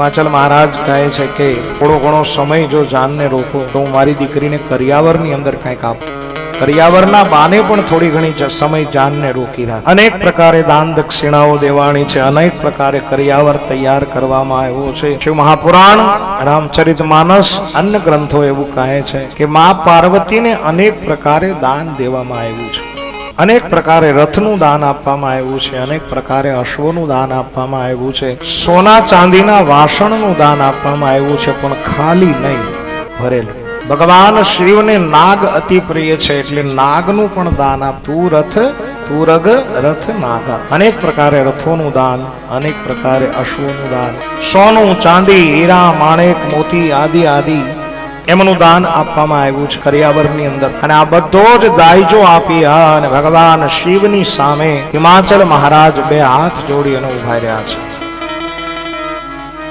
હિમાચલ મહારાજ કહે છે કે થોડો ઘણો સમય જો જાનને રોકો તો હું મારી દીકરીને કરિયાવરની અંદર કંઈક આપું. કરિયાવરના બાને પણ થોડી ઘણી સમય જાનને રોકી રાખ. અનેક પ્રકારે દાન દક્ષિણાઓ દેવાણી છે, અનેક પ્રકારે કરિયાવર તૈયાર કરવામાં આવ્યો છે. શિવ મહાપુરાણ, રામચરિતમાનસ, અન્ય ગ્રંથો એવું કહે છે કે મા પાર્વતીને અનેક પ્રકારે દાન દેવામાં આવ્યું છે. અનેક પ્રકારે રથનું દાન આપવામાં આવ્યું છે, અનેક પ્રકારે અશ્વનું દાન આપવામાં આવ્યું છે, સોના ચાંદીના વાસણનું દાન આપવામાં આવ્યું છે, પણ ખાલી નહીં, ભરેલું. ભગવાન શિવને નાગ અતિ પ્રિય છે એટલે નાગનું પણ દાન આપ. તું રથ તું રગ રથ નાગા. અનેક પ્રકારે રથોનું દાન, અનેક પ્રકારે અશ્વનું દાન, સોનું ચાંદી હીરા માણેક મોતી આદિ આદિ એમનું દાન આપવામાં આવ્યું છે કરિયાવરની અંદર. અને આ બધો જ દાયજો આપી અને ભગવાન શિવની સામે હિમાચલ મહારાજ બે હાથ જોડી અને ઉભા રહ્યા છે.